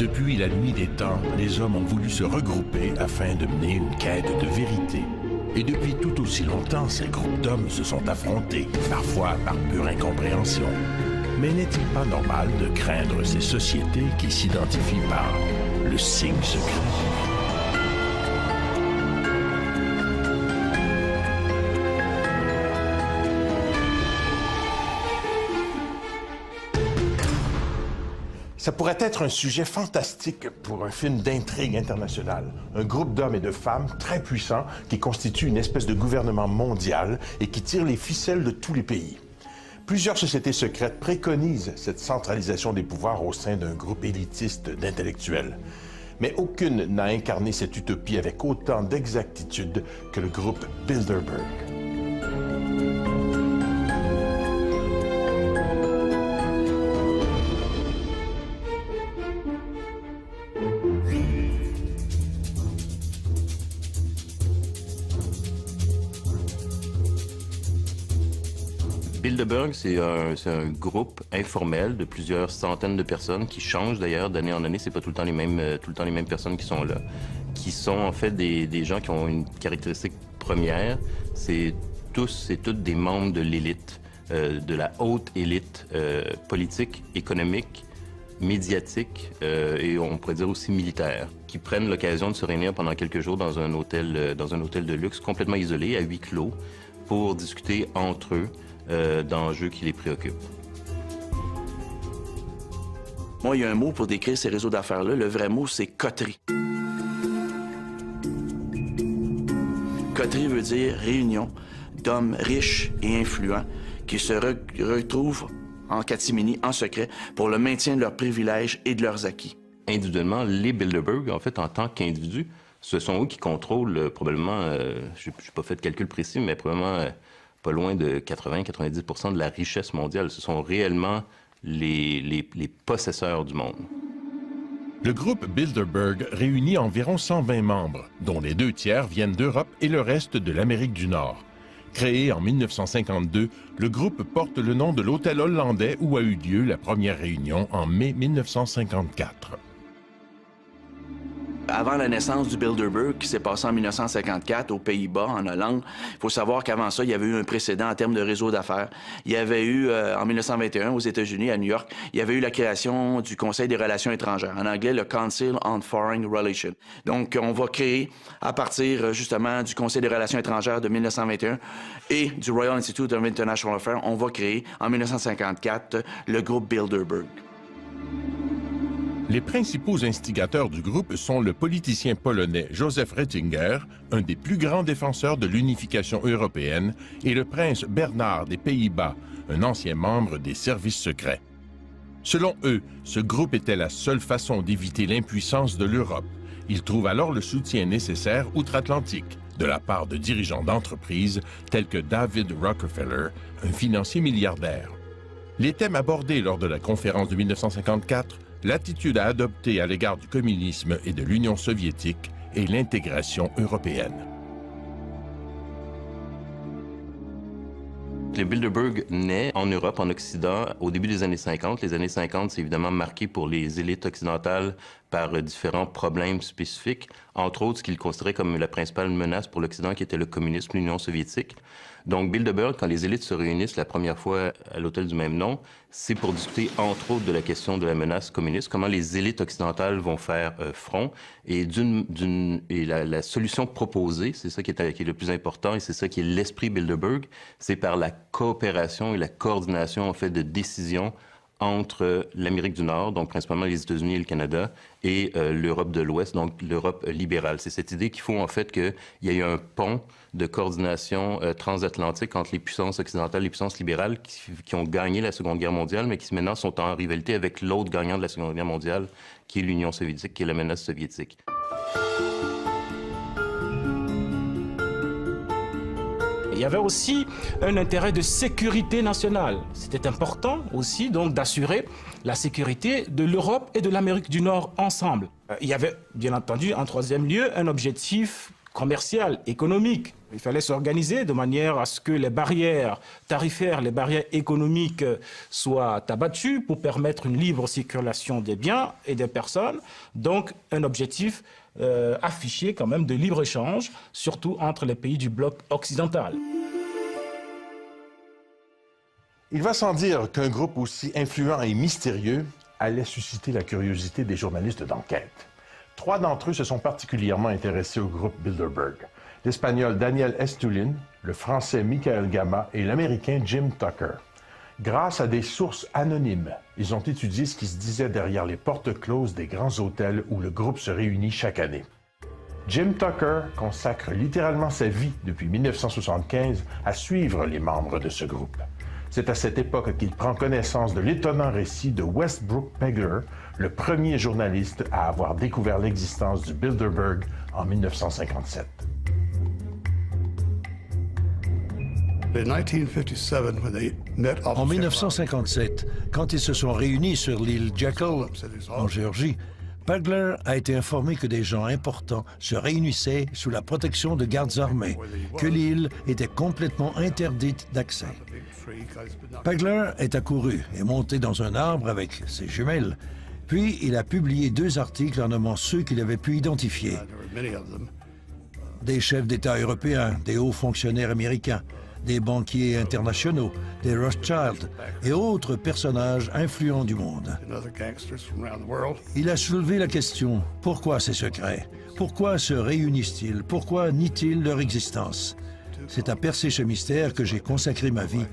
Depuis la nuit des temps, les hommes ont voulu se regrouper afin de mener une quête de vérité. Et depuis tout aussi longtemps, ces groupes d'hommes se sont affrontés, parfois par pure incompréhension. Mais n'est-il pas normal de craindre ces sociétés qui s'identifient par le signe secret? Ça pourrait être un sujet fantastique pour un film d'intrigue internationale. Un groupe d'hommes et de femmes très puissants qui constituent une espèce de gouvernement mondial et qui tire les ficelles de tous les pays. Plusieurs sociétés secrètes préconisent cette centralisation des pouvoirs au sein d'un groupe élitiste d'intellectuels. Mais aucune n'a incarné cette utopie avec autant d'exactitude que le groupe Bilderberg. Bilderberg, c'est un groupe informel de plusieurs centaines de personnes qui changent d'ailleurs d'année en année. C'est pas tout le temps les mêmes personnes qui sont là, qui sont en fait des gens qui ont une caractéristique première. C'est toutes des membres de l'élite, de la haute élite politique, économique, médiatique et on pourrait dire aussi militaire, qui prennent l'occasion de se réunir pendant quelques jours dans un hôtel de luxe complètement isolé, à huis clos, pour discuter entre eux d'enjeux qui les préoccupent. Moi, il y a un mot pour décrire ces réseaux d'affaires-là. Le vrai mot, c'est coterie. Coterie veut dire réunion d'hommes riches et influents qui se retrouvent en catimini, en secret, pour le maintien de leurs privilèges et de leurs acquis. Individuellement, les Bilderberg, en fait, en tant qu'individus, ce sont eux qui contrôlent probablement, je n'ai pas fait de calcul précis, mais probablement pas loin de 80-90% de la richesse mondiale. Ce sont réellement les possesseurs du monde. Le groupe Bilderberg réunit environ 120 membres, dont les 2 tiers viennent d'Europe et le reste de l'Amérique du Nord. Créé en 1952, le groupe porte le nom de l'hôtel hollandais où a eu lieu la première réunion en mai 1954. Avant la naissance du Bilderberg, qui s'est passé en 1954 aux Pays-Bas, en Hollande, il faut savoir qu'avant ça, il y avait eu un précédent en termes de réseau d'affaires. Il y avait eu, en 1921, aux États-Unis, à New York, il y avait eu la création du Conseil des relations étrangères, en anglais, le Council on Foreign Relations. Donc, on va créer, à partir, justement, du Conseil des relations étrangères de 1921 et du Royal Institute of International Affairs, on va créer, en 1954, le groupe Bilderberg. Les principaux instigateurs du groupe sont le politicien polonais Joseph Ratzinger, un des plus grands défenseurs de l'unification européenne, et le prince Bernard des Pays-Bas, un ancien membre des services secrets. Selon eux, ce groupe était la seule façon d'éviter l'impuissance de l'Europe. Ils trouvent alors le soutien nécessaire outre-Atlantique, de la part de dirigeants d'entreprises tels que David Rockefeller, un financier milliardaire. Les thèmes abordés lors de la conférence de 1954, l'attitude à adopter à l'égard du communisme et de l'Union soviétique et l'intégration européenne. Le Bilderberg naît en Europe, en Occident, au début des années 50. Les années 50, c'est évidemment marqué pour les élites occidentales par différents problèmes spécifiques, entre autres ce qu'ils considéraient comme la principale menace pour l'Occident, qui était le communisme, l'Union soviétique. Donc, Bilderberg, quand les élites se réunissent la première fois à l'hôtel du même nom, c'est pour discuter, entre autres, de la question de la menace communiste, comment les élites occidentales vont faire front. Et, la solution proposée, c'est ça qui est le plus important, et c'est ça qui est l'esprit Bilderberg, c'est par la coopération et la coordination, en fait, de décisions entre l'Amérique du Nord, donc principalement les États-Unis et le Canada, et l'Europe de l'Ouest, donc l'Europe libérale. C'est cette idée qu'il faut en fait qu'il y ait un pont de coordination transatlantique entre les puissances occidentales et les puissances libérales qui ont gagné la Seconde Guerre mondiale, mais qui maintenant sont en rivalité avec l'autre gagnant de la Seconde Guerre mondiale, qui est l'Union soviétique, qui est la menace soviétique. Il y avait aussi un intérêt de sécurité nationale. C'était important aussi donc d'assurer la sécurité de l'Europe et de l'Amérique du Nord ensemble. Il y avait bien entendu en troisième lieu un objectif commerciales, économiques. Il fallait s'organiser de manière à ce que les barrières tarifaires, les barrières économiques soient abattues pour permettre une libre circulation des biens et des personnes. Donc un objectif affiché quand même de libre-échange, surtout entre les pays du bloc occidental. Il va sans dire qu'un groupe aussi influent et mystérieux allait susciter la curiosité des journalistes d'enquête. 3 d'entre eux se sont particulièrement intéressés au groupe Bilderberg. L'Espagnol Daniel Estulin, le Français Michael Gama et l'Américain Jim Tucker. Grâce à des sources anonymes, ils ont étudié ce qui se disait derrière les portes closes des grands hôtels où le groupe se réunit chaque année. Jim Tucker consacre littéralement sa vie depuis 1975 à suivre les membres de ce groupe. C'est à cette époque qu'il prend connaissance de l'étonnant récit de Westbrook Pegler, le premier journaliste à avoir découvert l'existence du Bilderberg en 1957. En 1957, quand ils se sont réunis sur l'île Jekyll, en Géorgie, Pegler a été informé que des gens importants se réunissaient sous la protection de gardes armés, que l'île était complètement interdite d'accès. Pegler est accouru et monté dans un arbre avec ses jumelles, puis il a publié 2 articles en nommant ceux qu'il avait pu identifier. Des chefs d'État européens, des hauts fonctionnaires américains, des banquiers internationaux, des Rothschild et autres personnages influents du monde. Il a soulevé la question, pourquoi ces secrets? Pourquoi se réunissent-ils? Pourquoi nient-ils leur existence? C'est à percer ce mystère que j'ai consacré ma vie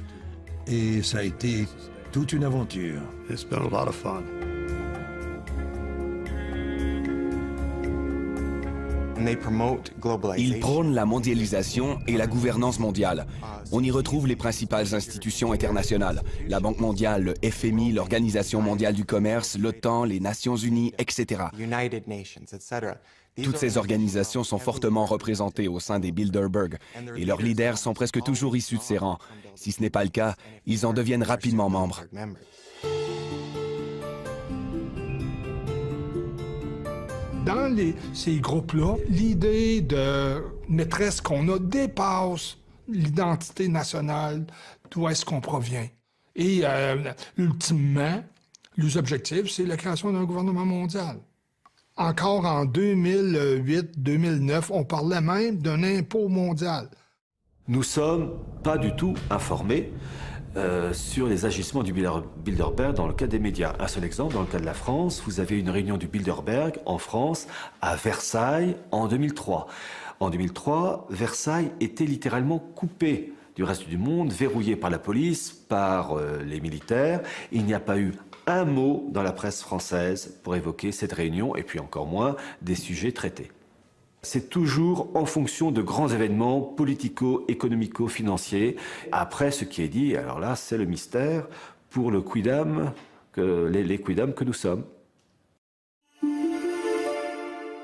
et ça a été toute une aventure. Ils prônent la mondialisation et la gouvernance mondiale. On y retrouve les principales institutions internationales, la Banque mondiale, le FMI, l'Organisation mondiale du commerce, l'OTAN, les Nations unies, etc. Toutes ces organisations sont fortement représentées au sein des Bilderberg et leurs leaders sont presque toujours issus de ces rangs. Si ce n'est pas le cas, ils en deviennent rapidement membres. Dans ces groupes-là, l'idée de maîtresse qu'on a dépasse l'identité nationale, d'où est-ce qu'on provient. Et ultimement, les objectifs, c'est la création d'un gouvernement mondial. Encore en 2008-2009, on parlait même d'un impôt mondial. Nous ne sommes pas du tout informés sur les agissements du Bilderberg dans le cadre des médias. Un seul exemple, dans le cas de la France, vous avez une réunion du Bilderberg en France, à Versailles, en 2003. En 2003, Versailles était littéralement coupé du reste du monde, verrouillé par la police, par les militaires. Il n'y a pas eu un mot dans la presse française pour évoquer cette réunion, et puis encore moins des sujets traités. C'est toujours en fonction de grands événements politico-économico-financiers. Après, ce qui est dit, alors là, c'est le mystère pour le quidam, les quidam que nous sommes.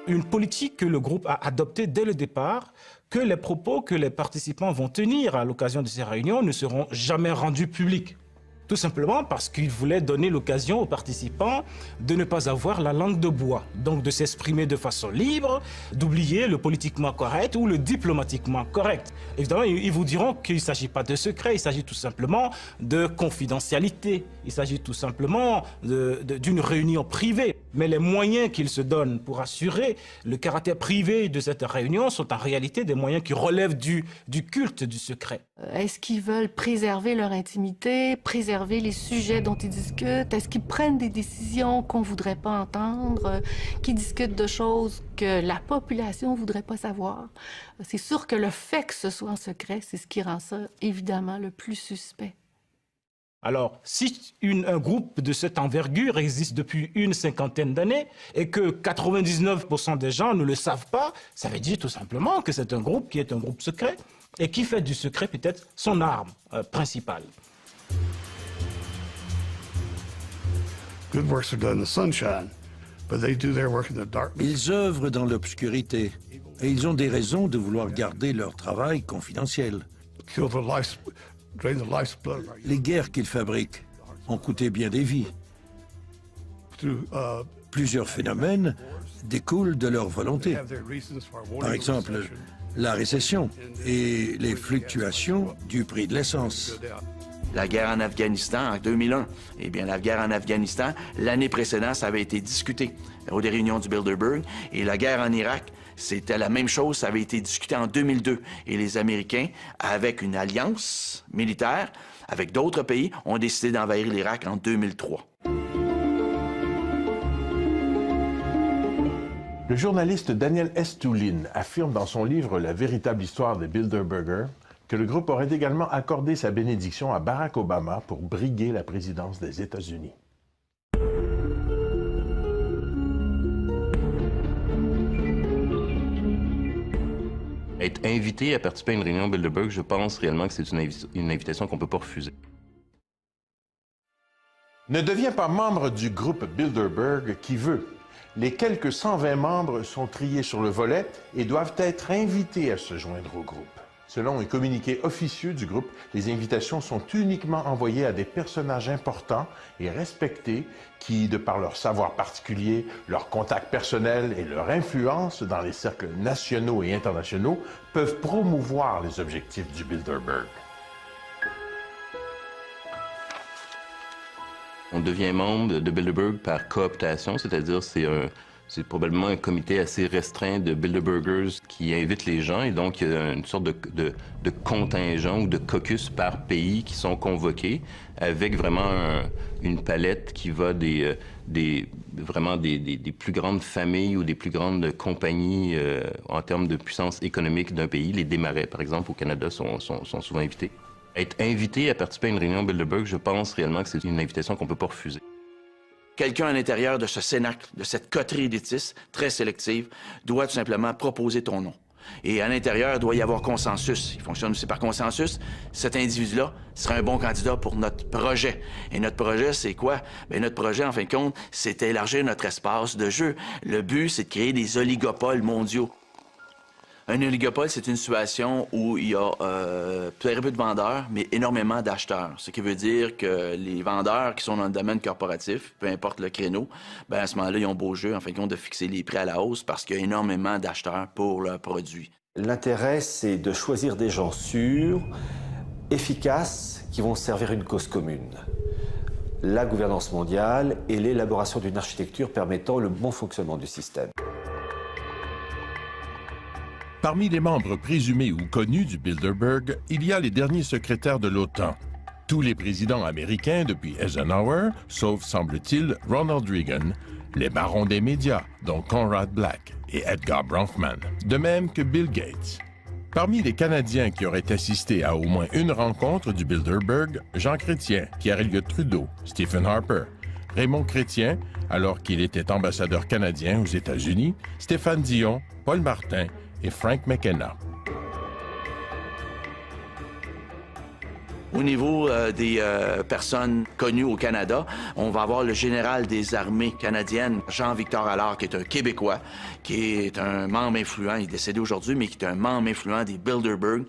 Une politique que le groupe a adoptée dès le départ, que les propos que les participants vont tenir à l'occasion de ces réunions ne seront jamais rendus publics. Tout simplement parce qu'il voulait donner l'occasion aux participants de ne pas avoir la langue de bois, donc de s'exprimer de façon libre, d'oublier le politiquement correct ou le diplomatiquement correct. Évidemment, ils vous diront qu'il ne s'agit pas de secret, il s'agit tout simplement de confidentialité, il s'agit tout simplement d'une réunion privée. Mais les moyens qu'ils se donnent pour assurer le caractère privé de cette réunion sont en réalité des moyens qui relèvent du culte du secret. Est-ce qu'ils veulent préserver leur intimité, préserver les sujets dont ils discutent? Est-ce qu'ils prennent des décisions qu'on ne voudrait pas entendre, qui discutent de choses que la population ne voudrait pas savoir? C'est sûr que le fait que ce soit en secret, c'est ce qui rend ça évidemment le plus suspect. Alors, si un groupe de cette envergure existe depuis une 50aine d'années et que 99% des gens ne le savent pas, ça veut dire tout simplement que c'est un groupe qui est un groupe secret et qui fait du secret peut-être son arme principale. Ils œuvrent dans l'obscurité et ils ont des raisons de vouloir garder leur travail confidentiel. Les guerres qu'ils fabriquent ont coûté bien des vies. Plusieurs phénomènes découlent de leur volonté. Par exemple, la récession et les fluctuations du prix de l'essence. La guerre en Afghanistan en 2001. Eh bien, la guerre en Afghanistan, l'année précédente, ça avait été discuté aux réunions du Bilderberg. Et la guerre en Irak, c'était la même chose, ça avait été discuté en 2002. Et les Américains, avec une alliance militaire, avec d'autres pays, ont décidé d'envahir l'Irak en 2003. Le journaliste Daniel Estulin affirme dans son livre « La véritable histoire des Bilderberger » que le groupe aurait également accordé sa bénédiction à Barack Obama pour briguer la présidence des États-Unis. Être invité à participer à une réunion Bilderberg, je pense réellement que c'est une invitation qu'on ne peut pas refuser. Ne deviens pas membre du groupe Bilderberg qui veut. Les quelques 120 membres sont triés sur le volet et doivent être invités à se joindre au groupe. Selon un communiqué officieux du groupe, les invitations sont uniquement envoyées à des personnages importants et respectés qui, de par leur savoir particulier, leurs contacts personnels et leur influence dans les cercles nationaux et internationaux, peuvent promouvoir les objectifs du Bilderberg. On devient membre de Bilderberg par cooptation, c'est-à-dire c'est probablement un comité assez restreint de Bilderbergers qui invite les gens et donc il y a une sorte de contingent ou de caucus par pays qui sont convoqués avec vraiment une palette qui va des plus grandes familles ou des plus grandes compagnies en termes de puissance économique d'un pays. Les Desmarais, par exemple, au Canada, sont souvent invités. Être invité à participer à une réunion Bilderberg, je pense réellement que c'est une invitation qu'on ne peut pas refuser. Quelqu'un à l'intérieur de ce cénacle, de cette coterie élitistes très sélective, doit tout simplement proposer ton nom. Et à l'intérieur, il doit y avoir consensus. Il fonctionne aussi par consensus. Cet individu-là sera un bon candidat pour notre projet. Et notre projet, c'est quoi? Bien, notre projet, en fin de compte, c'est d'élargir notre espace de jeu. Le but, c'est de créer des oligopoles mondiaux. Un oligopole, c'est une situation où il y a très peu de vendeurs, mais énormément d'acheteurs. Ce qui veut dire que les vendeurs qui sont dans le domaine corporatif, peu importe le créneau, bien, à ce moment-là, ils ont beau jeu, en fin de compte, de fixer les prix à la hausse parce qu'il y a énormément d'acheteurs pour leurs produits. L'intérêt, c'est de choisir des gens sûrs, efficaces, qui vont servir une cause commune. La gouvernance mondiale et l'élaboration d'une architecture permettant le bon fonctionnement du système. Parmi les membres présumés ou connus du Bilderberg, il y a les derniers secrétaires de l'OTAN. Tous les présidents américains depuis Eisenhower, sauf, semble-t-il, Ronald Reagan, les barons des médias, dont Conrad Black et Edgar Bronfman, de même que Bill Gates. Parmi les Canadiens qui auraient assisté à au moins une rencontre du Bilderberg, Jean Chrétien, Pierre Elliott Trudeau, Stephen Harper, Raymond Chrétien, alors qu'il était ambassadeur canadien aux États-Unis, Stéphane Dion, Paul Martin et Frank McKenna. Au niveau des personnes connues au Canada, on va avoir le général des armées canadiennes, Jean-Victor Allard, qui est un Québécois, qui est un membre influent, il est décédé aujourd'hui, mais qui est un membre influent des Bilderberg.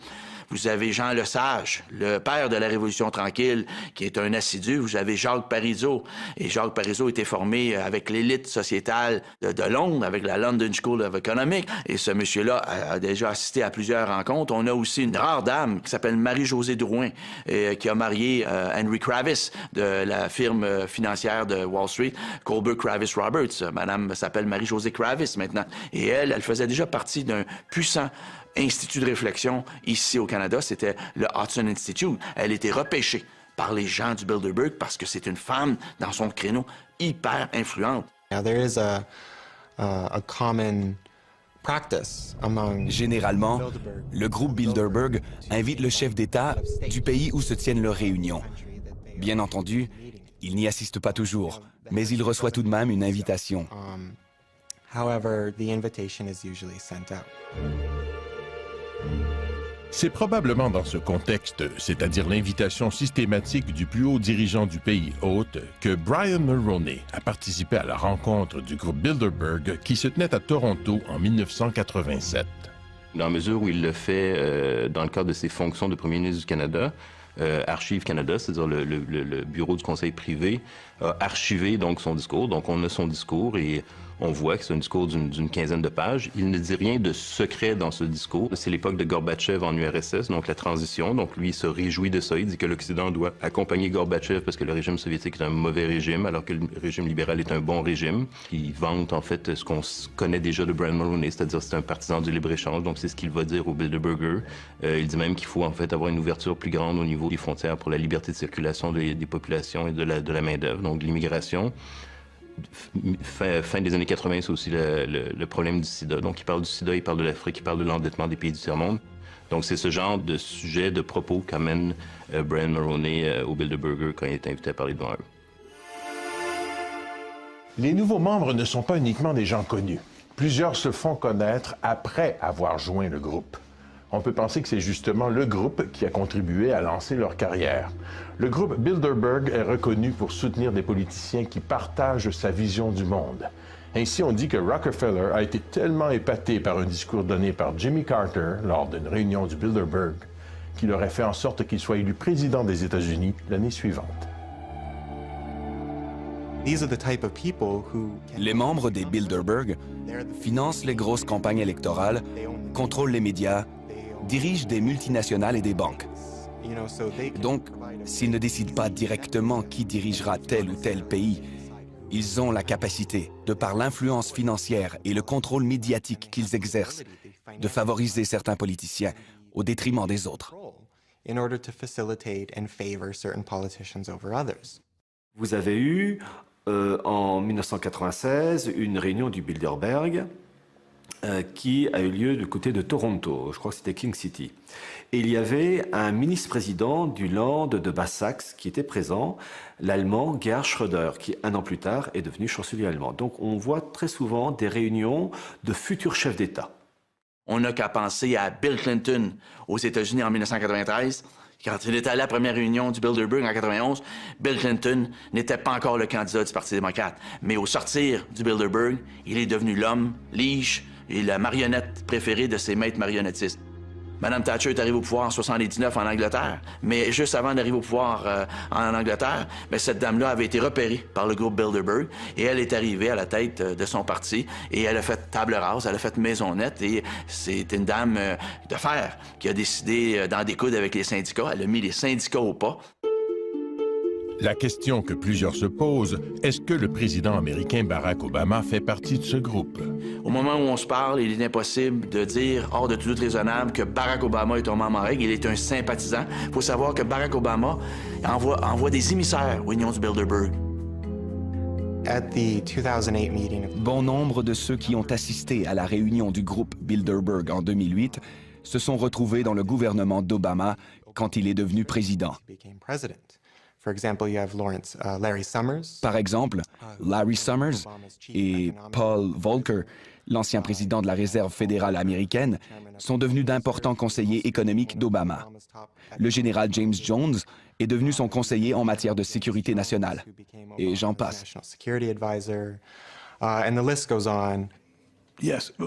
Vous avez Jean Lesage, le père de la Révolution tranquille, qui est un assidu. Vous avez Jacques Parizeau. Et Jacques Parizeau était formé avec l'élite sociétale de Londres, avec la London School of Economics. Et ce monsieur-là a déjà assisté à plusieurs rencontres. On a aussi une rare dame qui s'appelle Marie-Josée Drouin, qui a marié Henry Kravis de la firme financière de Wall Street, Colbert Kravis Roberts. Madame s'appelle Marie-Josée Kravis maintenant. Et elle faisait déjà partie d'un puissant institut de réflexion ici au Canada, c'était le Hudson Institute. Elle était repêchée par les gens du Bilderberg parce que c'est une femme dans son créneau hyper influente. Généralement, le groupe Bilderberg invite le chef d'État du pays où se tiennent leurs réunions. Bien entendu, il n'y assiste pas toujours, mais il reçoit tout de même une invitation. C'est probablement dans ce contexte, c'est-à-dire l'invitation systématique du plus haut dirigeant du pays hôte, que Brian Mulroney a participé à la rencontre du groupe Bilderberg qui se tenait à Toronto en 1987. Dans la mesure où il le fait dans le cadre de ses fonctions de premier ministre du Canada, Archives Canada, c'est-à-dire le bureau du conseil privé, a archivé donc son discours. Donc on a son discours et on voit que c'est un discours d'une quinzaine de pages. Il ne dit rien de secret dans ce discours. C'est l'époque de Gorbatchev en URSS, donc la transition. Donc lui, il se réjouit de ça. Il dit que l'Occident doit accompagner Gorbatchev parce que le régime soviétique est un mauvais régime, alors que le régime libéral est un bon régime. Il vante en fait ce qu'on connaît déjà de Brian Mulroney, c'est-à-dire c'est un partisan du libre-échange. Donc c'est ce qu'il va dire au Bilderberger. Il dit même qu'il faut en fait avoir une ouverture plus grande au niveau des frontières pour la liberté de circulation des populations et de la main-d'œuvre, donc de l'immigration. Fin des années 80, c'est aussi le problème du sida. Donc, il parle du sida, il parle de l'Afrique, il parle de l'endettement des pays du tiers-monde. Donc, c'est ce genre de sujet, de propos qu'amène Brian Mulroney au Bilderberger quand il est invité à parler devant eux. Les nouveaux membres ne sont pas uniquement des gens connus. Plusieurs se font connaître après avoir joint le groupe. On peut penser que c'est justement le groupe qui a contribué à lancer leur carrière. Le groupe Bilderberg est reconnu pour soutenir des politiciens qui partagent sa vision du monde. Ainsi, on dit que Rockefeller a été tellement épaté par un discours donné par Jimmy Carter lors d'une réunion du Bilderberg qu'il aurait fait en sorte qu'il soit élu président des États-Unis l'année suivante. Les membres des Bilderberg financent les grosses campagnes électorales, contrôlent les médias, dirigent des multinationales et des banques. Donc, s'ils ne décident pas directement qui dirigera tel ou tel pays, ils ont la capacité, de par l'influence financière et le contrôle médiatique qu'ils exercent, de favoriser certains politiciens au détriment des autres. Vous avez eu, en 1996, une réunion du Bilderberg qui a eu lieu du côté de Toronto, je crois que c'était King City. Et il y avait un ministre-président du Land de Basse-Saxe qui était présent, l'Allemand Gerhard Schröder, qui un an plus tard est devenu chancelier allemand. Donc on voit très souvent des réunions de futurs chefs d'État. On n'a qu'à penser à Bill Clinton aux États-Unis en 1993. Quand il était à la première réunion du Bilderberg en 1991, Bill Clinton n'était pas encore le candidat du Parti démocrate. Mais au sortir du Bilderberg, il est devenu l'homme, lige et la marionnette préférée de ses maîtres marionnettistes. Mme Thatcher est arrivée au pouvoir en 1979 en Angleterre, mais juste avant d'arriver au pouvoir en Angleterre, cette dame-là avait été repérée par le groupe Bilderberg et elle est arrivée à la tête de son parti et elle a fait table rase, elle a fait maison nette et c'est une dame de fer qui a décidé d'en découdre avec les syndicats. Elle a mis les syndicats au pas. La question que plusieurs se posent, est-ce que le président américain Barack Obama fait partie de ce groupe? Au moment où on se parle, il est impossible de dire, hors de tout doute raisonnable, que Barack Obama est un membre en règle. Il est un sympathisant. Il faut savoir que Barack Obama envoie des émissaires aux réunions du Bilderberg. Bon nombre de ceux qui ont assisté à la réunion du groupe Bilderberg en 2008 se sont retrouvés dans le gouvernement d'Obama quand il est devenu président. Par exemple, Larry Summers et Paul Volcker, l'ancien président de la Réserve fédérale américaine, sont devenus d'importants conseillers économiques d'Obama. Le général James Jones est devenu son conseiller en matière de sécurité nationale. Et j'en passe.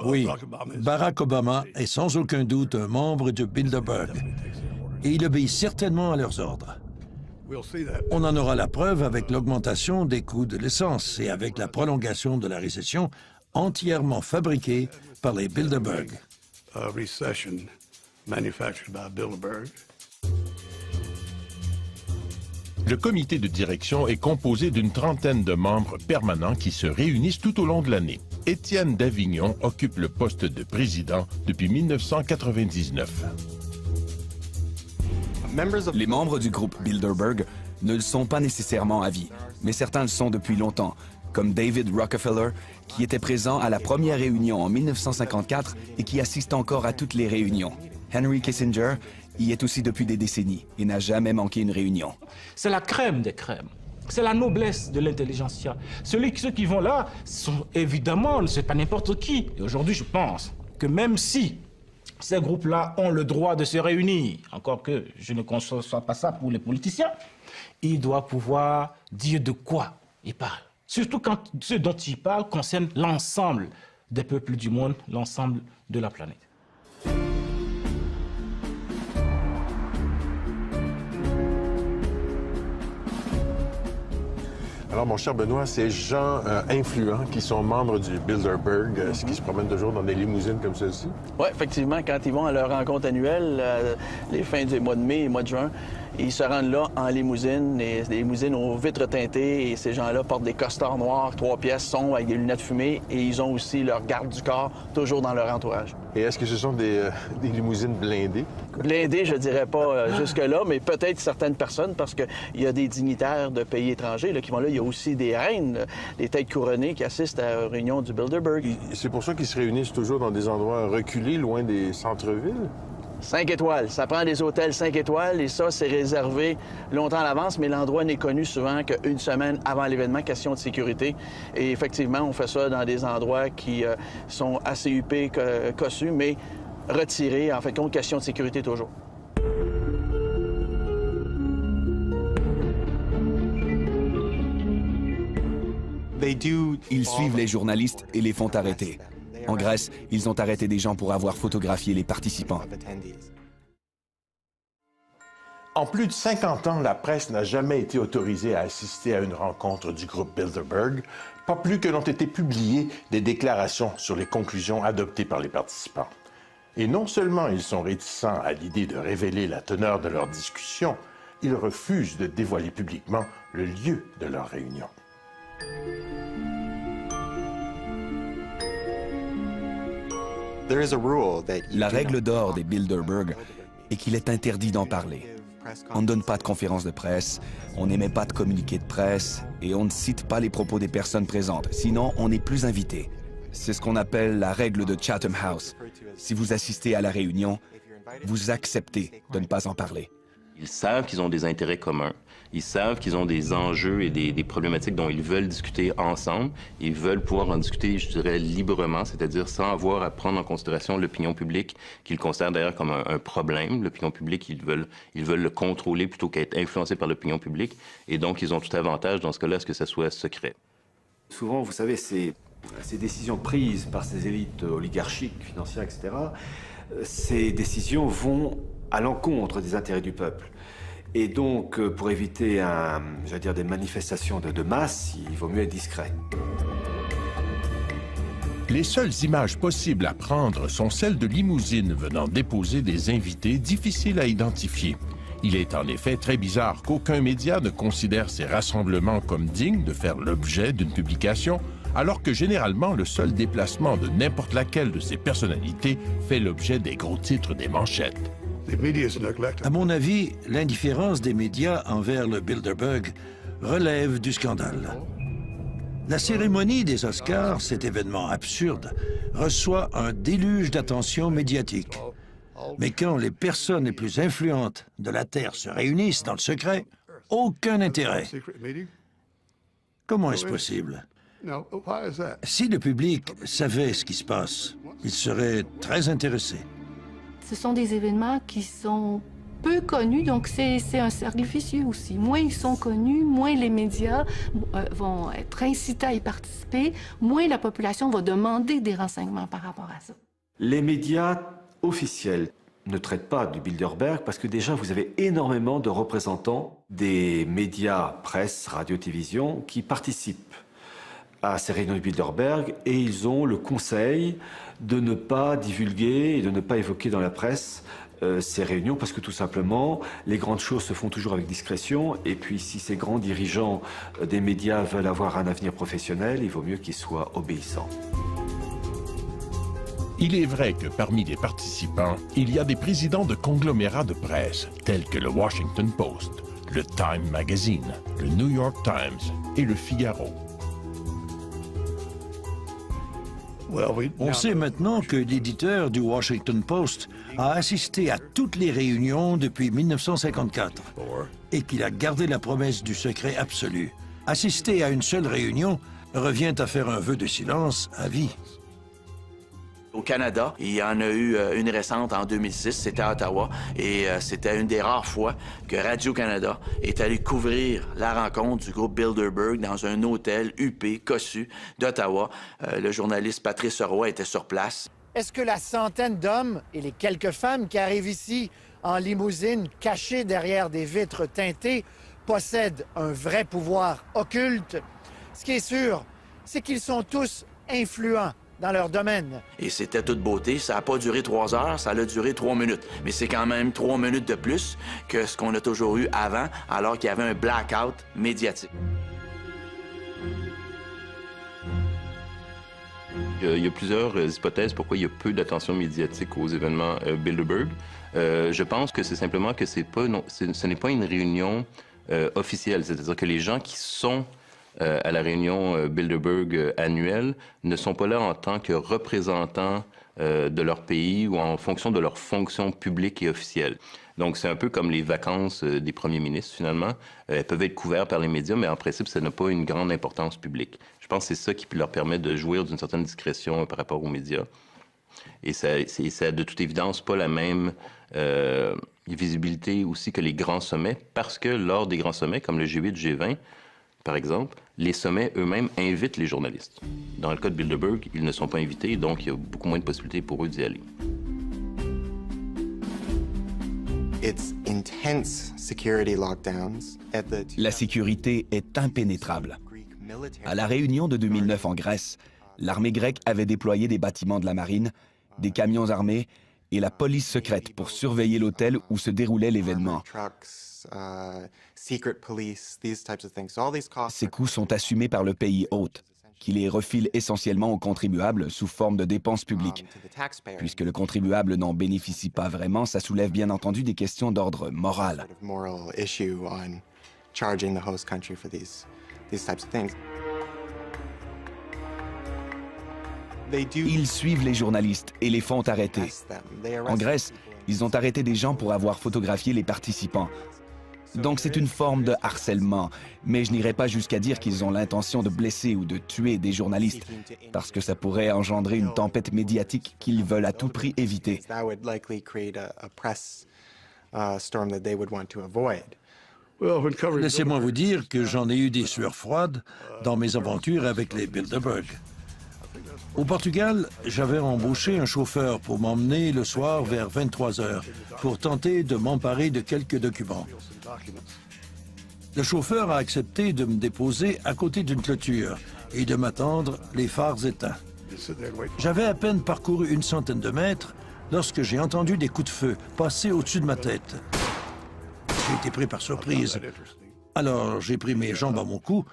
Oui, Barack Obama est sans aucun doute un membre de Bilderberg. Et il obéit certainement à leurs ordres. On en aura la preuve avec l'augmentation des coûts de l'essence et avec la prolongation de la récession entièrement fabriquée par les Bilderberg. Le comité de direction est composé d'une trentaine de membres permanents qui se réunissent tout au long de l'année. Étienne Davignon occupe le poste de président depuis 1999. Les membres du groupe Bilderberg ne le sont pas nécessairement à vie, mais certains le sont depuis longtemps, comme David Rockefeller, qui était présent à la première réunion en 1954 et qui assiste encore à toutes les réunions. Henry Kissinger y est aussi depuis des décennies et n'a jamais manqué une réunion. C'est la crème des crèmes. C'est la noblesse de l'intelligentsia. Ceux qui vont là sont évidemment, c'est pas n'importe qui. Et aujourd'hui, je pense que même si ces groupes-là ont le droit de se réunir, encore que je ne conçois pas ça pour les politiciens, ils doivent pouvoir dire de quoi ils parlent. Surtout quand ce dont ils parlent concerne l'ensemble des peuples du monde, l'ensemble de la planète. Alors mon cher Benoît, ces gens influents qui sont membres du Bilderberg, qui se promènent toujours dans des limousines comme celle-ci? Oui, effectivement, quand ils vont à leur rencontre annuelle, les fins du mois de mai et mois de juin, ils se rendent là en limousine, des limousines aux vitres teintées, et ces gens-là portent des costards noirs, 3 pièces, sombres, avec des lunettes fumées, et ils ont aussi leur garde du corps, toujours dans leur entourage. Et est-ce que ce sont des limousines blindées? Blindées, je dirais pas jusque-là, mais peut-être certaines personnes, parce qu'il y a des dignitaires de pays étrangers là, qui vont là. Il y a aussi des reines, des têtes couronnées qui assistent à la réunion du Bilderberg. C'est pour ça qu'ils se réunissent toujours dans des endroits reculés, loin des centres-villes? 5 étoiles. Ça prend des hôtels 5 étoiles et ça, c'est réservé longtemps à l'avance, mais l'endroit n'est connu souvent qu'une semaine avant l'événement, question de sécurité. Et effectivement, on fait ça dans des endroits qui sont assez huppés, cossus, mais retirés, en fait, compte, question de sécurité toujours. Ils suivent les journalistes et les font arrêter. En Grèce, ils ont arrêté des gens pour avoir photographié les participants. En plus de 50 ans, la presse n'a jamais été autorisée à assister à une rencontre du groupe Bilderberg, pas plus que n'ont été publiées des déclarations sur les conclusions adoptées par les participants. Et non seulement ils sont réticents à l'idée de révéler la teneur de leur discussion, ils refusent de dévoiler publiquement le lieu de leur réunion. La règle d'or des Bilderberg est qu'il est interdit d'en parler. On ne donne pas de conférences de presse, on n'émet pas de communiqués de presse et on ne cite pas les propos des personnes présentes, sinon on n'est plus invité. C'est ce qu'on appelle la règle de Chatham House. Si vous assistez à la réunion, vous acceptez de ne pas en parler. Ils savent qu'ils ont des intérêts communs. Ils savent qu'ils ont des enjeux et des problématiques dont ils veulent discuter ensemble. Ils veulent pouvoir en discuter, je dirais, librement, c'est-à-dire sans avoir à prendre en considération l'opinion publique, qu'ils considèrent d'ailleurs comme un problème. L'opinion publique, ils veulent le contrôler plutôt qu'être influencés par l'opinion publique. Et donc, ils ont tout avantage, dans ce cas-là, à ce que ça soit secret. Souvent, vous savez, ces décisions prises par ces élites oligarchiques, financières, etc., ces décisions vont à l'encontre des intérêts du peuple. Et donc, pour éviter des manifestations de masse, il vaut mieux être discret. Les seules images possibles à prendre sont celles de limousines venant déposer des invités difficiles à identifier. Il est en effet très bizarre qu'aucun média ne considère ces rassemblements comme dignes de faire l'objet d'une publication, alors que généralement le seul déplacement de n'importe laquelle de ces personnalités fait l'objet des gros titres des manchettes. À mon avis, l'indifférence des médias envers le Bilderberg relève du scandale. La cérémonie des Oscars, cet événement absurde, reçoit un déluge d'attention médiatique. Mais quand les personnes les plus influentes de la Terre se réunissent dans le secret, aucun intérêt. Comment est-ce possible? Si le public savait ce qui se passe, il serait très intéressé. Ce sont des événements qui sont peu connus, donc c'est un cercle vicieux aussi. Moins ils sont connus, moins les médias vont être incités à y participer, moins la population va demander des renseignements par rapport à ça. Les médias officiels ne traitent pas du Bilderberg parce que déjà vous avez énormément de représentants des médias, presse, radio, télévision qui participent à ces réunions du Bilderberg et ils ont le conseil de ne pas divulguer et de ne pas évoquer dans la presse ces réunions parce que tout simplement, les grandes choses se font toujours avec discrétion et puis si ces grands dirigeants des médias veulent avoir un avenir professionnel, il vaut mieux qu'ils soient obéissants. Il est vrai que parmi les participants, il y a des présidents de conglomérats de presse tels que le Washington Post, le Time Magazine, le New York Times et le Figaro. On sait maintenant que l'éditeur du Washington Post a assisté à toutes les réunions depuis 1954 et qu'il a gardé la promesse du secret absolu. Assister à une seule réunion revient à faire un vœu de silence à vie. Au Canada, il y en a eu une récente en 2006, c'était à Ottawa, et c'était une des rares fois que Radio-Canada est allé couvrir la rencontre du groupe Bilderberg dans un hôtel huppé, cossu d'Ottawa. Le journaliste Patrice Roy était sur place. Est-ce que la centaine d'hommes et les quelques femmes qui arrivent ici en limousine, cachées derrière des vitres teintées, possèdent un vrai pouvoir occulte? Ce qui est sûr, c'est qu'ils sont tous influents dans leur domaine. Et c'était toute beauté. Ça n'a pas duré 3 heures, ça a duré 3 minutes. Mais c'est quand même 3 minutes de plus que ce qu'on a toujours eu avant, alors qu'il y avait un blackout médiatique. Il y a plusieurs hypothèses pourquoi il y a peu d'attention médiatique aux événements Bilderberg. Je pense que c'est simplement que ce n'est pas une réunion officielle. C'est-à-dire que les gens qui sont à la réunion Bilderberg annuelle ne sont pas là en tant que représentants de leur pays ou en fonction de leur fonction publique et officielle. Donc, c'est un peu comme les vacances des premiers ministres, finalement. Elles peuvent être couvertes par les médias, mais en principe, ça n'a pas une grande importance publique. Je pense que c'est ça qui leur permet de jouir d'une certaine discrétion par rapport aux médias. Et ça a de toute évidence pas la même visibilité aussi que les grands sommets, parce que lors des grands sommets, comme le G8, G20, par exemple, les sommets eux-mêmes invitent les journalistes. Dans le cas de Bilderberg, ils ne sont pas invités, donc il y a beaucoup moins de possibilités pour eux d'y aller. La sécurité est impénétrable. À la réunion de 2009 en Grèce, l'armée grecque avait déployé des bâtiments de la marine, des camions armés et la police secrète pour surveiller l'hôtel où se déroulait l'événement. Ces coûts sont assumés par le pays hôte, qui les refile essentiellement aux contribuables sous forme de dépenses publiques. Puisque le contribuable n'en bénéficie pas vraiment, ça soulève bien entendu des questions d'ordre moral. Ils suivent les journalistes et les font arrêter. En Grèce, ils ont arrêté des gens pour avoir photographié les participants. Donc c'est une forme de harcèlement, mais je n'irai pas jusqu'à dire qu'ils ont l'intention de blesser ou de tuer des journalistes, parce que ça pourrait engendrer une tempête médiatique qu'ils veulent à tout prix éviter. Laissez-moi vous dire que j'en ai eu des sueurs froides dans mes aventures avec les Bilderberg. Au Portugal, j'avais embauché un chauffeur pour m'emmener le soir vers 23 heures pour tenter de m'emparer de quelques documents. Le chauffeur a accepté de me déposer à côté d'une clôture et de m'attendre les phares éteints. J'avais à peine parcouru une centaine de mètres lorsque j'ai entendu des coups de feu passer au-dessus de ma tête. J'ai été pris par surprise. Alors j'ai pris mes jambes à mon cou,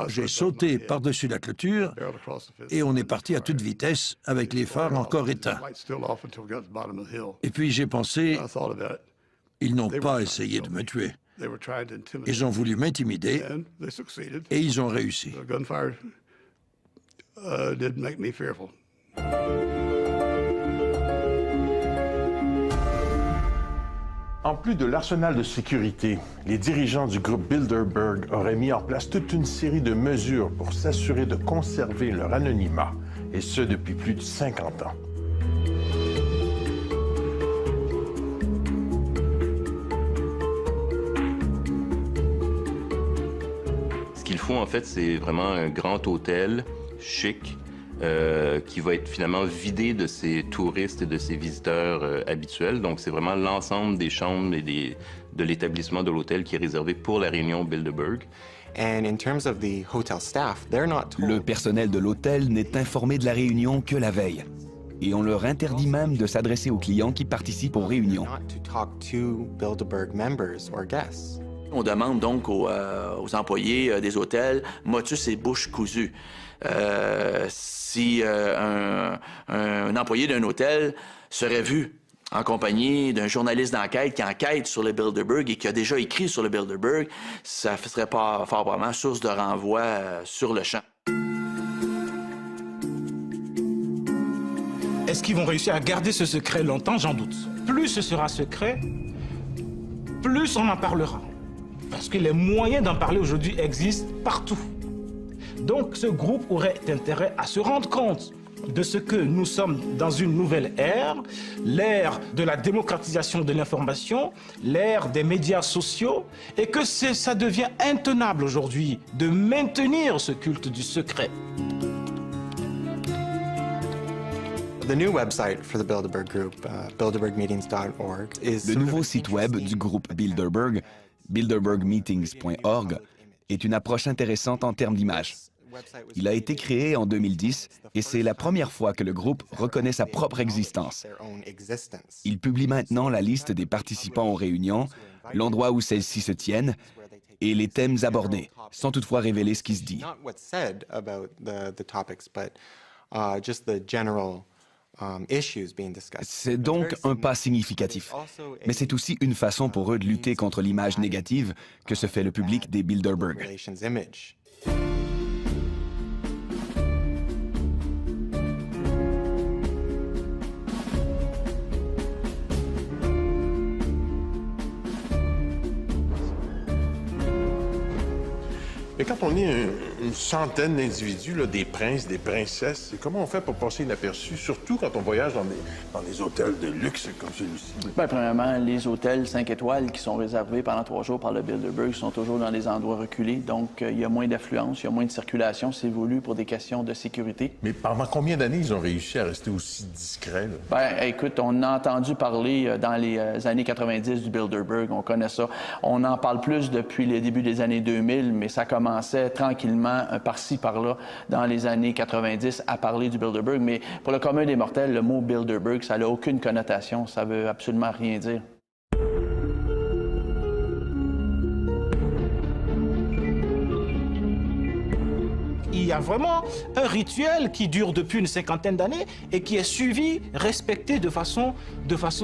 j'ai sauté par-dessus la clôture et on est parti à toute vitesse avec les phares encore éteints. Et puis j'ai pensé, ils n'ont pas essayé de me tuer. Ils ont voulu m'intimider et ils ont réussi. En plus de l'arsenal de sécurité, les dirigeants du groupe Bilderberg auraient mis en place toute une série de mesures pour s'assurer de conserver leur anonymat, et ce depuis plus de 50 ans. Ce qu'ils font, en fait, c'est vraiment un grand hôtel chic, qui va être finalement vidé de ses touristes et de ses visiteurs habituels. Donc, c'est vraiment l'ensemble des chambres et de l'établissement de l'hôtel qui est réservé pour la réunion Bilderberg. Le personnel de l'hôtel n'est informé de la réunion que la veille. Et on leur interdit même de s'adresser aux clients qui participent aux réunions. On demande donc aux employés des hôtels motus et bouche cousue. Si un employé d'un hôtel serait vu en compagnie d'un journaliste d'enquête qui enquête sur le Bilderberg et qui a déjà écrit sur le Bilderberg, ça serait pas fort probablement source de renvoi sur le champ. Est-ce qu'ils vont réussir à garder ce secret longtemps? J'en doute. Plus ce sera secret, plus on en parlera. Parce que les moyens d'en parler aujourd'hui existent partout. Donc ce groupe aurait intérêt à se rendre compte de ce que nous sommes dans une nouvelle ère, l'ère de la démocratisation de l'information, l'ère des médias sociaux, et que ça devient intenable aujourd'hui de maintenir ce culte du secret. Le nouveau site web du groupe Bilderberg, bilderbergmeetings.org, est une approche intéressante en termes d'image. Il a été créé en 2010 et c'est la première fois que le groupe reconnaît sa propre existence. Il publie maintenant la liste des participants aux réunions, l'endroit où celles-ci se tiennent et les thèmes abordés, sans toutefois révéler ce qui se dit. C'est donc un pas significatif, mais c'est aussi une façon pour eux de lutter contre l'image négative que se fait le public des Bilderberg. Mais quand on est une centaine d'individus, là, des princes, des princesses, comment on fait pour passer inaperçu, surtout quand on voyage dans des hôtels de luxe comme celui-ci? Bien, premièrement, les hôtels 5 étoiles qui sont réservés pendant 3 jours par le Bilderberg sont toujours dans des endroits reculés, donc il y a moins d'affluence, il y a moins de circulation, c'est voulu pour des questions de sécurité. Mais pendant combien d'années ils ont réussi à rester aussi discrets, là? Bien, écoute, on a entendu parler dans les années 90 du Bilderberg, on connaît ça. On en parle plus depuis le début des années 2000, mais ça commençait tranquillement, par-ci, par-là, dans les années 90, à parler du Bilderberg. Mais pour le commun des mortels, le mot Bilderberg, ça n'a aucune connotation, ça veut absolument rien dire. Il y a vraiment un rituel qui dure depuis une cinquantaine d'années et qui est suivi, respecté de façon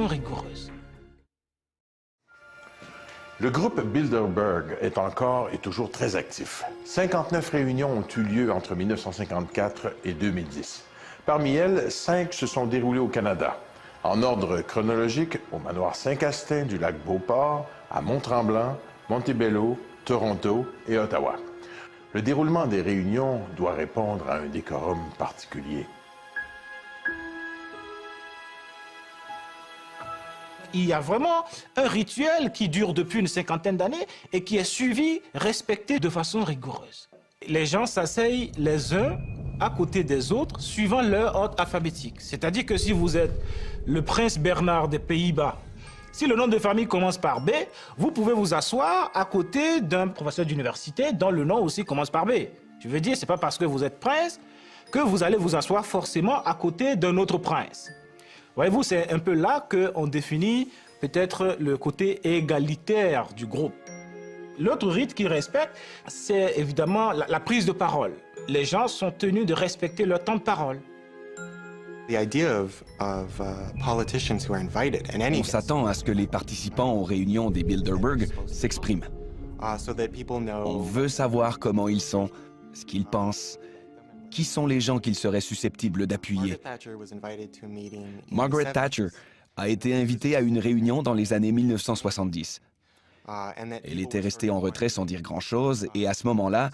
rigoureuse. Le groupe Bilderberg est encore et toujours très actif. 59 réunions ont eu lieu entre 1954 et 2010. Parmi elles, 5 se sont déroulées au Canada. En ordre chronologique, au manoir Saint-Castin du lac Beauport, à Mont-Tremblant, Montebello, Toronto et Ottawa. Le déroulement des réunions doit répondre à un décorum particulier. Il y a vraiment un rituel qui dure depuis une cinquantaine d'années et qui est suivi, respecté de façon rigoureuse. Les gens s'asseyent les uns à côté des autres suivant leur ordre alphabétique. C'est-à-dire que si vous êtes le prince Bernard des Pays-Bas, si le nom de famille commence par B, vous pouvez vous asseoir à côté d'un professeur d'université dont le nom aussi commence par B. Je veux dire, c'est pas parce que vous êtes prince que vous allez vous asseoir forcément à côté d'un autre prince. Voyez-vous, c'est un peu là qu'on définit peut-être le côté égalitaire du groupe. L'autre rite qu'ils respectent, c'est évidemment la prise de parole. Les gens sont tenus de respecter leur temps de parole. On s'attend à ce que les participants aux réunions des Bilderberg s'expriment. On veut savoir comment ils sont, ce qu'ils pensent, qui sont les gens qu'ils seraient susceptibles d'appuyer. Margaret Thatcher a été invitée à une réunion dans les années 1970. Elle était restée en retrait sans dire grand-chose et à ce moment-là,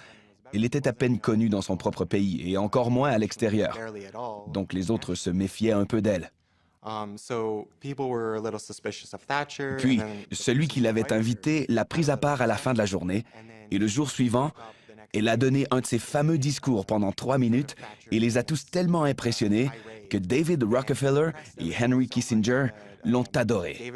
elle était à peine connue dans son propre pays et encore moins à l'extérieur. Donc les autres se méfiaient un peu d'elle. Puis, celui qui l'avait invitée l'a prise à part à la fin de la journée et le jour suivant, elle a donné un de ses fameux discours pendant 3 minutes et les a tous tellement impressionnés que David Rockefeller et Henry Kissinger l'ont adorée.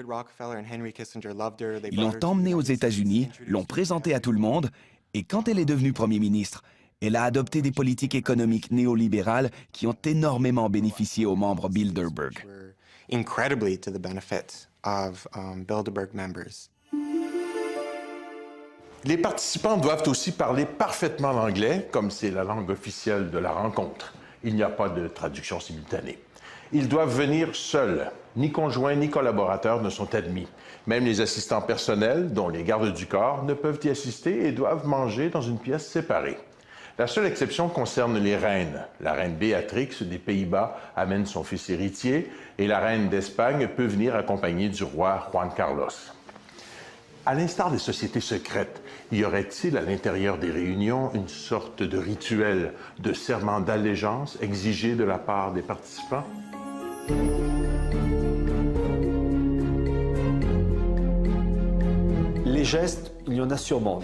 Ils l'ont emmenée aux États-Unis, l'ont présentée à tout le monde et quand elle est devenue Premier ministre, elle a adopté des politiques économiques néolibérales qui ont énormément bénéficié aux membres Bilderberg. Les participants doivent aussi parler parfaitement l'anglais, comme c'est la langue officielle de la rencontre. Il n'y a pas de traduction simultanée. Ils doivent venir seuls. Ni conjoints ni collaborateurs ne sont admis. Même les assistants personnels, dont les gardes du corps, ne peuvent y assister et doivent manger dans une pièce séparée. La seule exception concerne les reines. La reine Béatrix des Pays-Bas amène son fils héritier et la reine d'Espagne peut venir accompagnée du roi Juan Carlos. À l'instar des sociétés secrètes, y aurait-il à l'intérieur des réunions une sorte de rituel de serment d'allégeance exigé de la part des participants? Les gestes, il y en a sûrement.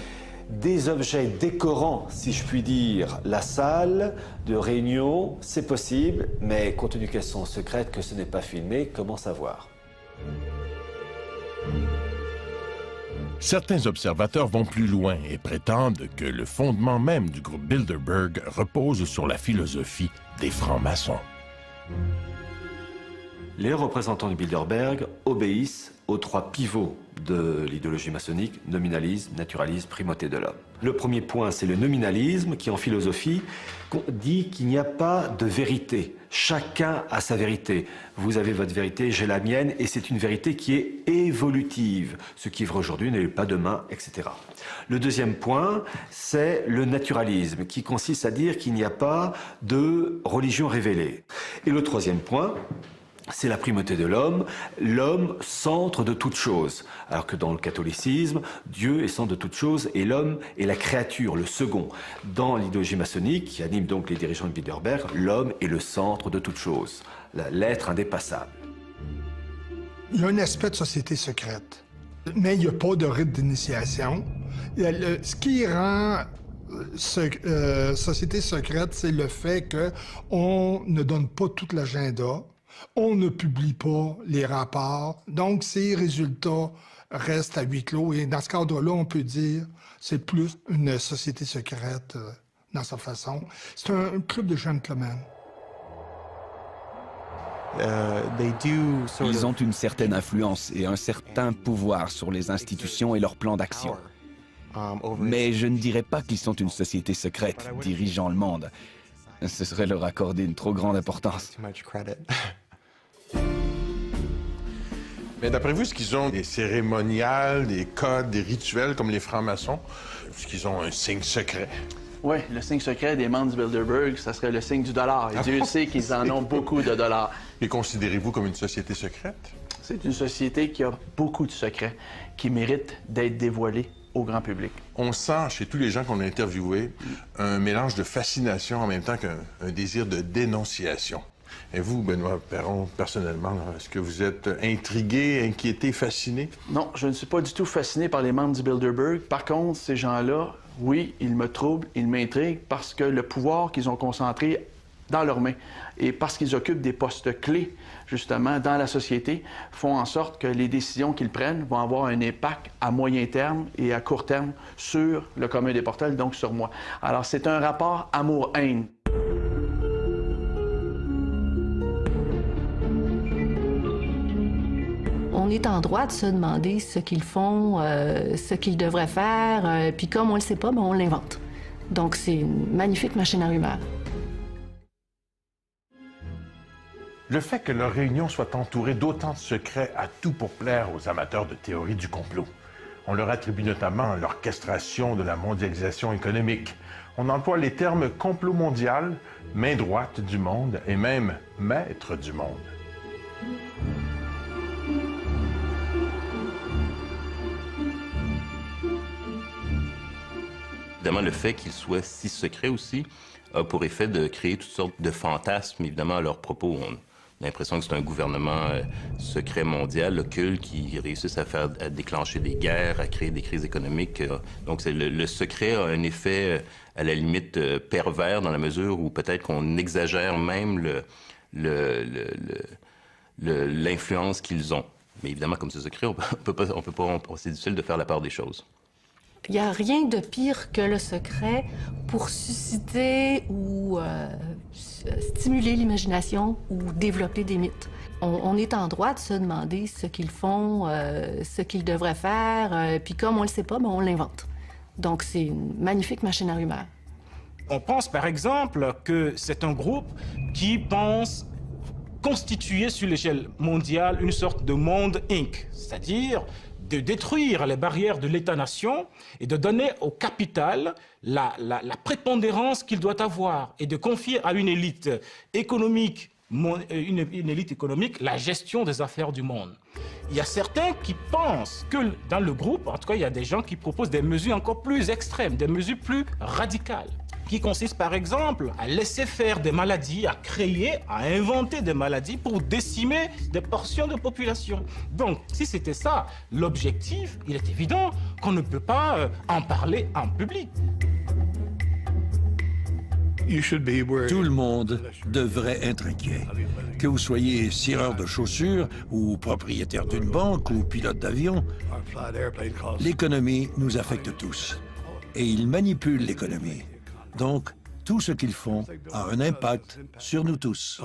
Des objets décorant, si je puis dire, la salle de réunion, c'est possible, mais compte tenu qu'elles sont secrètes, que ce n'est pas filmé, comment savoir? Certains observateurs vont plus loin et prétendent que le fondement même du groupe Bilderberg repose sur la philosophie des francs-maçons. Les représentants du Bilderberg obéissent aux 3 pivots de l'idéologie maçonnique: nominalisme, naturalisme, primauté de l'homme. Le premier point, c'est le nominalisme, qui en philosophie dit qu'il n'y a pas de vérité. Chacun a sa vérité. Vous avez votre vérité, j'ai la mienne, et c'est une vérité qui est évolutive. Ce qui est vrai aujourd'hui n'est pas demain, etc. Le deuxième point, c'est le naturalisme, qui consiste à dire qu'il n'y a pas de religion révélée. Et le troisième point, c'est la primauté de l'homme, centre de toute chose. Alors que dans le catholicisme, Dieu est centre de toute chose et l'homme est la créature, le second. Dans l'idéologie maçonnique, qui anime donc les dirigeants de Bilderberg, l'homme est le centre de toute chose, l'être indépassable. Il y a un aspect de société secrète, mais il n'y a pas de rite d'initiation. Ce qui rend société secrète, c'est le fait qu'on ne donne pas tout l'agenda. On ne publie pas les rapports, donc ces résultats restent à huis clos. Et dans ce cadre-là, on peut dire que c'est plus une société secrète dans sa façon. C'est un club de gentlemen. Ils ont une certaine influence et un certain pouvoir sur les institutions et leurs plans d'action. Mais je ne dirais pas qu'ils sont une société secrète dirigeant le monde. Ce serait leur accorder une trop grande importance. Mais d'après vous, est-ce qu'ils ont des cérémoniales, des codes, des rituels comme les francs-maçons? Est-ce qu'ils ont un signe secret? Oui, le signe secret des membres du Bilderberg, ça serait le signe du dollar. Et Dieu sait qu'ils en ont beaucoup de dollars. Et considérez-vous comme une société secrète? C'est une société qui a beaucoup de secrets, qui méritent d'être dévoilés au grand public. On sent chez tous les gens qu'on a interviewés un mélange de fascination en même temps qu'un désir de dénonciation. Et vous, Benoît Perron, personnellement, est-ce que vous êtes intrigué, inquiété, fasciné? Non, je ne suis pas du tout fasciné par les membres du Bilderberg. Par contre, ces gens-là, oui, ils me troublent, ils m'intriguent parce que le pouvoir qu'ils ont concentré dans leurs mains et parce qu'ils occupent des postes clés, justement, dans la société, font en sorte que les décisions qu'ils prennent vont avoir un impact à moyen terme et à court terme sur le commun des mortels, donc sur moi. Alors, c'est un rapport amour-haine. On est en droit de se demander ce qu'ils font, ce qu'ils devraient faire, puis comme on ne le sait pas, ben on l'invente. Donc c'est une magnifique machine à rumeurs. Le fait que leur réunion soit entourée d'autant de secrets a tout pour plaire aux amateurs de théorie du complot. On leur attribue notamment l'orchestration de la mondialisation économique. On emploie les termes complot mondial, main droite du monde et même maître du monde. Évidemment, le fait qu'ils soient si secrets aussi a pour effet de créer toutes sortes de fantasmes, évidemment, à leur propos. On a l'impression que c'est un gouvernement secret mondial, occulte, qui réussisse à déclencher des guerres, à créer des crises économiques. Donc, le secret a un effet, à la limite, pervers dans la mesure où peut-être qu'on exagère même l'influence qu'ils ont. Mais évidemment, comme c'est secret, c'est difficile de faire la part des choses. Il n'y a rien de pire que le secret pour susciter ou stimuler l'imagination ou développer des mythes. On est en droit de se demander ce qu'ils font, ce qu'ils devraient faire, puis comme on ne le sait pas, ben on l'invente. Donc c'est une magnifique machine à rumeurs. On pense par exemple que c'est un groupe qui pense constituer sur l'échelle mondiale une sorte de monde Inc., c'est-à-dire de détruire les barrières de l'État-nation et de donner au capital la prépondérance qu'il doit avoir et de confier à une élite économique, la gestion des affaires du monde. Il y a certains qui pensent que dans le groupe, en tout cas, il y a des gens qui proposent des mesures encore plus extrêmes, des mesures plus radicales, qui consistent par exemple à laisser faire des maladies, à créer, à inventer des maladies pour décimer des portions de population. Donc, si c'était ça l'objectif, il est évident qu'on ne peut pas en parler en public. Tout le monde devrait être inquiet. Que vous soyez cireur de chaussures ou propriétaire d'une banque ou pilote d'avion, l'économie nous affecte tous. Et ils manipulent l'économie. Donc, tout ce qu'ils font a un impact sur nous tous.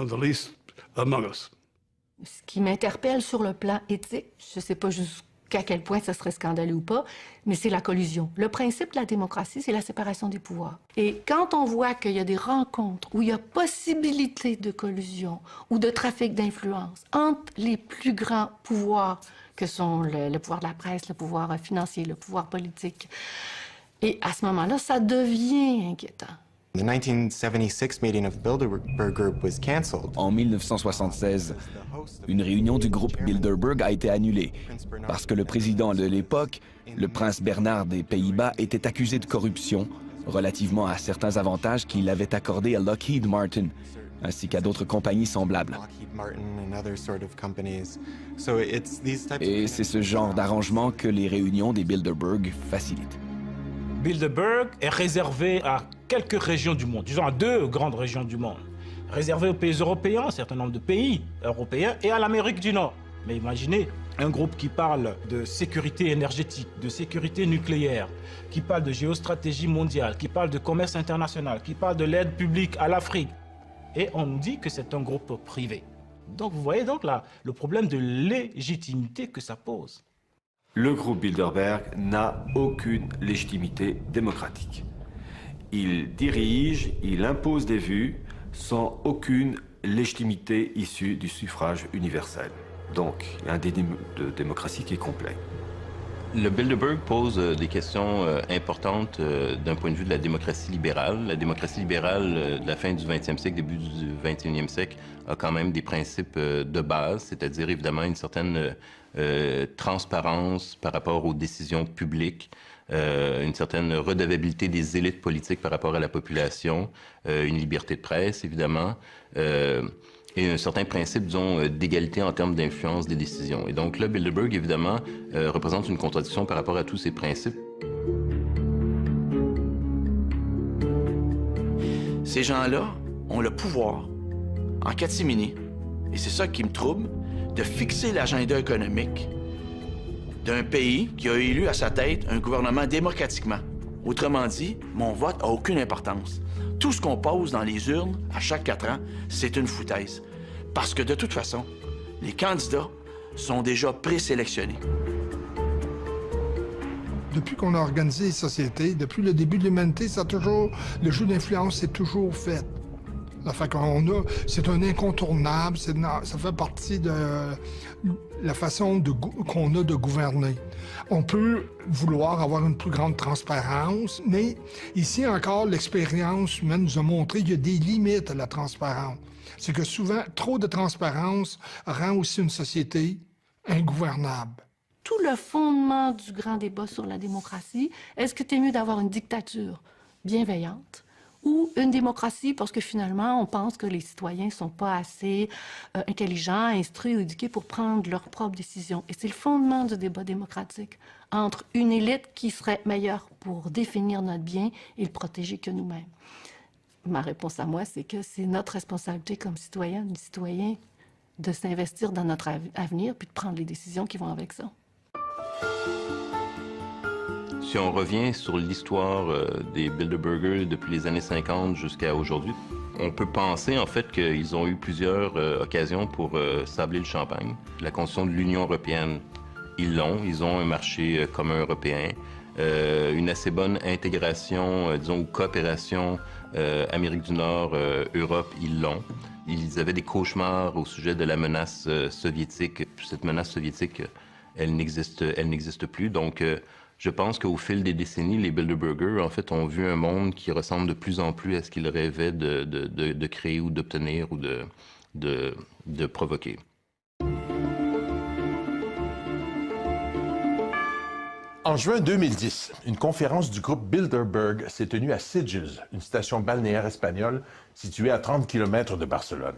Ce qui m'interpelle sur le plan éthique, je ne sais pas jusqu'à quel point ça serait scandaleux ou pas, mais c'est la collusion. Le principe de la démocratie, c'est la séparation des pouvoirs. Et quand on voit qu'il y a des rencontres où il y a possibilité de collusion ou de trafic d'influence entre les plus grands pouvoirs que sont le pouvoir de la presse, le pouvoir financier, le pouvoir politique, et à ce moment-là, ça devient inquiétant. The 1976 meeting of Bilderberg Group was canceled. En 1976, une réunion du groupe Bilderberg a été annulée parce que le président de l'époque, le prince Bernhard des Pays-Bas, était accusé de corruption relativement à certains avantages qu'il avait accordés à Lockheed Martin, ainsi qu'à d'autres compagnies semblables. Et c'est ce genre d'arrangement que les réunions des Bilderberg facilitent. Bilderberg est réservé à quelques régions du monde, disons à 2 grandes régions du monde. Réservé aux pays européens, un certain nombre de pays européens, et à l'Amérique du Nord. Mais imaginez un groupe qui parle de sécurité énergétique, de sécurité nucléaire, qui parle de géostratégie mondiale, qui parle de commerce international, qui parle de l'aide publique à l'Afrique. Et on nous dit que c'est un groupe privé. Donc vous voyez donc là le problème de légitimité que ça pose. Le groupe Bilderberg n'a aucune légitimité démocratique. Il dirige, il impose des vues sans aucune légitimité issue du suffrage universel. Donc, il y a un déni de démocratie qui est complet. Le Bilderberg pose des questions importantes d'un point de vue de la démocratie libérale. La démocratie libérale de la fin du 20e siècle, début du 21e siècle, a quand même des principes de base, c'est-à-dire évidemment une certaine transparence par rapport aux décisions publiques, une certaine redevabilité des élites politiques par rapport à la population, une liberté de presse, évidemment, et un certain principe, disons, d'égalité en termes d'influence des décisions. Et donc là, Bilderberg, évidemment, représente une contradiction par rapport à tous ces principes. Ces gens-là ont le pouvoir, en catimini, et c'est ça qui me trouble, de fixer l'agenda économique d'un pays qui a élu à sa tête un gouvernement démocratiquement. Autrement dit, mon vote n'a aucune importance. Tout ce qu'on pose dans les urnes à chaque 4 ans, c'est une foutaise. Parce que de toute façon, les candidats sont déjà présélectionnés. Depuis qu'on a organisé les sociétés, depuis le début de l'humanité, le jeu d'influence s'est toujours fait. C'est un incontournable, ça fait partie de la façon qu'on a de gouverner. On peut vouloir avoir une plus grande transparence, mais ici encore, l'expérience humaine nous a montré qu'il y a des limites à la transparence. C'est que souvent, trop de transparence rend aussi une société ingouvernable. Tout le fondement du grand débat sur la démocratie, est-ce que c'est mieux d'avoir une dictature bienveillante ou une démocratie parce que finalement, on pense que les citoyens ne sont pas assez intelligents, instruits ou éduqués pour prendre leurs propres décisions. Et c'est le fondement du débat démocratique entre une élite qui serait meilleure pour définir notre bien et le protéger que nous-mêmes. Ma réponse à moi, c'est que c'est notre responsabilité comme citoyennes et citoyens de s'investir dans notre avenir puis de prendre les décisions qui vont avec ça. Si on revient sur l'histoire des Bilderberger depuis les années 50 jusqu'à aujourd'hui, on peut penser en fait qu'ils ont eu plusieurs occasions pour sabler le champagne. La Constitution de l'Union européenne, ils ont un marché commun européen, une assez bonne intégration, disons, ou coopération Amérique du Nord, Europe, ils l'ont. Ils avaient des cauchemars au sujet de la menace soviétique. Cette menace soviétique, elle n'existe plus. Donc, je pense qu'au fil des décennies, les Bilderberger, en fait, ont vu un monde qui ressemble de plus en plus à ce qu'ils rêvaient de créer ou d'obtenir ou de provoquer. En juin 2010, une conférence du groupe Bilderberg s'est tenue à Sitges, une station balnéaire espagnole située à 30 km de Barcelone.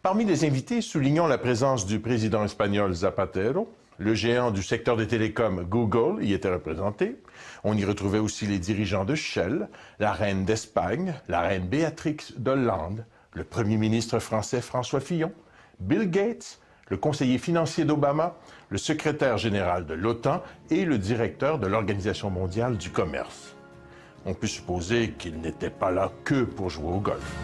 Parmi les invités, soulignons la présence du président espagnol Zapatero, Le géant du secteur des télécoms, Google, y était représenté. On y retrouvait aussi les dirigeants de Shell, la reine d'Espagne, la reine Béatrix d'Hollande, le premier ministre français François Fillon, Bill Gates, le conseiller financier d'Obama, le secrétaire général de l'OTAN et le directeur de l'Organisation mondiale du commerce. On peut supposer qu'ils n'étaient pas là que pour jouer au golf.